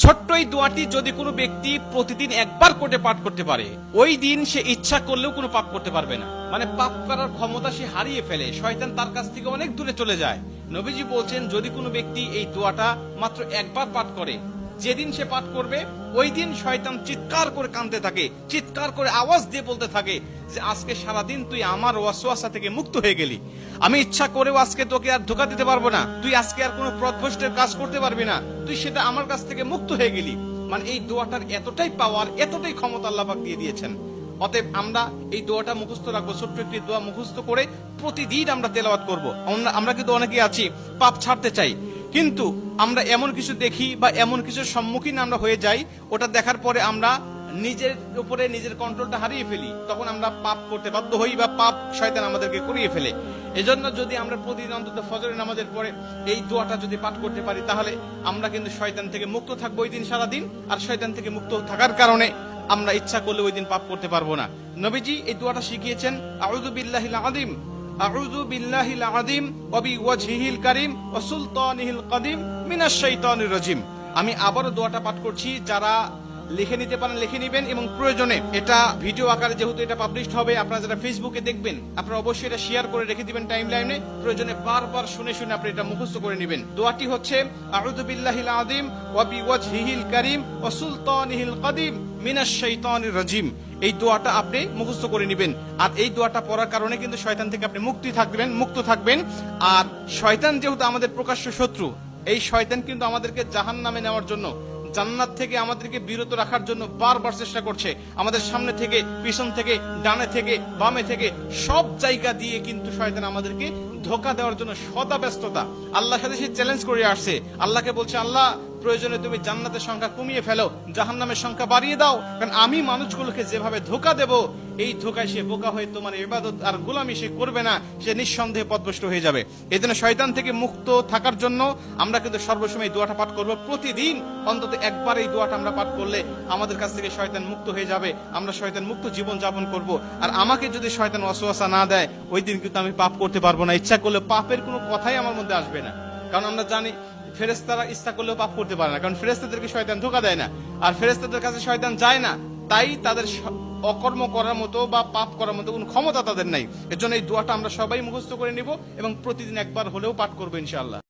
ছোট্ট এই দোয়াটি যদি কোনো ব্যক্তি প্রতিদিন একবার করে পাঠ করতে পারে, ওই দিন সে ইচ্ছা করলেও কোনো পাপ করতে পারবে না। মানে পাপ করার ক্ষমতা সে হারিয়ে ফেলে, শয়তান তার কাছ থেকে অনেক দূরে চলে যায়। নবীজি বলছেন, যদি কোনো ব্যক্তি এই দোয়াটা মাত্র একবার পাঠ করে, যেদিন সে পাঠ করবে ওই দিন শয়তান চিৎকার করে কাঁদতে থাকে, চিৎকার করে আওয়াজ দিয়ে বলতে থাকে যে আজকে সারাদিন তুই আমার ওয়াসওয়াসা থেকে মুক্ত হয়ে গেলি, আমি ইচ্ছা করেও আজকে তোকে আর ধোঁকা দিতে পারবো না, তুই আজকে আর কোনো পথভ্রষ্টের কাজ করতে পারবি না, তুই সেটা আমার কাছ থেকে মুক্ত হয়ে গেলি। মানে এই দোয়াটার এতটাই পাওয়ার, এতটাই ক্ষমতা আল্লাহ পাক দিয়ে দিয়েছেন। অতএব আমরা এই দোয়াটা মুখস্থ রাখবো, ছোট্ট একটি দোয়া মুখস্থ করে প্রতিদিন আমরা তেলাওয়াত করব। আমরা কিন্তু অনেকেই আছি পাপ ছাড়তে চাই, কিন্তু আমরা এমন কিছু দেখি বা এমন কিছুর সম্মুখীন আমরা হয়ে যাই, ওটা দেখার পরে আমরা নিজের উপরে নিজের কন্ট্রোলটা হারিয়ে ফেলি, তখন আমরা পাপ করতে বাধ্য হই বা পাপ শয়তান আমাদেরকে করিয়ে ফেলে। এজন্য যদি আমরা প্রতিদিন অন্তত ফজরের নামাজের পরে এই দোয়াটা যদি পাঠ করতে পারি, তাহলে আমরা কিন্তু শয়তান থেকে মুক্ত থাকবো ওই দিন সারাদিন। আর শয়তান থেকে মুক্ত থাকার কারণে আমরা ইচ্ছা করলে ওই দিন পাপ করতে পারবো না। নবীজি এই দোয়াটা শিখিয়েছেন, আউযু বিল্লাহিল আযীম, আউযু বিল্লাহিল আযীম ওয়া বিওয়াজহিল কারীম ওয়া সুলতানিহিল কাদীম মিনাশ শাইতানির রাজীম। আমি আবারও দোয়াটা পাঠ করছি, যারা লিখে নিতে পারেন লিখে নিবেন, এবং প্রয়োজনে এটা ভিডিও আকারে যেহেতু এটা পাবলিশড হবে, আপনারা যারা ফেসবুকে দেখবেন আপনারা অবশ্যই এটা শেয়ার করে রেখে দিবেন টাইমলাইনে, প্রয়োজনে বারবার শুনে শুনে আপনি এটা মুখস্থ করে নেবেন। দোয়াটি হচ্ছে, আউযু বিল্লাহিল আযীম ওয়া বিওয়াজহিল কারীম ওয়া সুলতানিহিল কাদীম মিনাশ শাইতানির রাজীম। এই দোয়াটা আপনি মুখস্থ করে নেবেন, আর এই দোয়াটা পড়ার কারণে কিন্তু শয়তান থেকে আপনি মুক্ত থাকবেন। আর শয়তান যেহেতু আমাদের প্রকাশ্য শত্রু, এই শয়তান কিন্তু আমাদেরকে জাহান্নামে নেওয়ার জন্য, জান্নাত থেকে আমাদেরকে বিরত রাখার জন্য বারবার চেষ্টা করছে। আমাদের সামনে থেকে, পিছন থেকে, ডানে থেকে, বামে থেকে, সব জায়গা দিয়ে কিন্তু শয়তান আমাদেরকে ধোঁকা দেওয়ার জন্য সদা ব্যস্ততা। আল্লাহর সাথে সে চ্যালেঞ্জ করে আসছে, আল্লাহকে বলছে, আল্লাহ প্রয়োজনে তুমি জান্নাতের সংখ্যা কমিয়ে ফেলো, জাহান্নামের সংখ্যা বাড়িয়ে দাও, কারণ আমি মানুষগুলোকে যেভাবে ধোঁকা দেব, এই ধোঁকায় সে বোকা হয়ে তোমার ইবাদত আর গোলামি সে করবে না, সে নিঃসন্দেহে পথভ্রষ্ট হয়ে যাবে। এই জন্য শয়তান থেকে মুক্ত থাকার জন্য আমরা কিন্তু সর্বসময় এই দোয়াটা পাঠ করবো। প্রতিদিন অন্তত একবার এই দোয়াটা আমরা পাঠ করলে আমাদের কাছ থেকে শয়তান মুক্ত হয়ে যাবে, আমরা শয়তান মুক্ত জীবন যাপন করব। আর আমাকে যদি শয়তান ওয়াসওয়াসা না দেয়, ওই দিন কিন্তু আমি পাপ করতে পারবো না, ইচ্ছা করলে পাপের কোনো কথাই আমার মধ্যে আসবে না। কারণ আমরা জানি ফেরেশতারা ইচ্ছা করলেও পাপ করতে পারে না, কারণ ফেরেশতাদেরকে শয়তান ধোঁকা দেয় না, আর ফেরেশতাদের কাছে শয়তান যায় না, তাই তাদের অকর্ম করার মতো বা পাপ করার মতো কোনো ক্ষমতা তাদের নাই। এর জন্য এই দোয়াটা আমরা সবাই মুখস্থ করে নিব এবং প্রতিদিন একবার হলেও পাঠ করবো ইনশাআল্লাহ।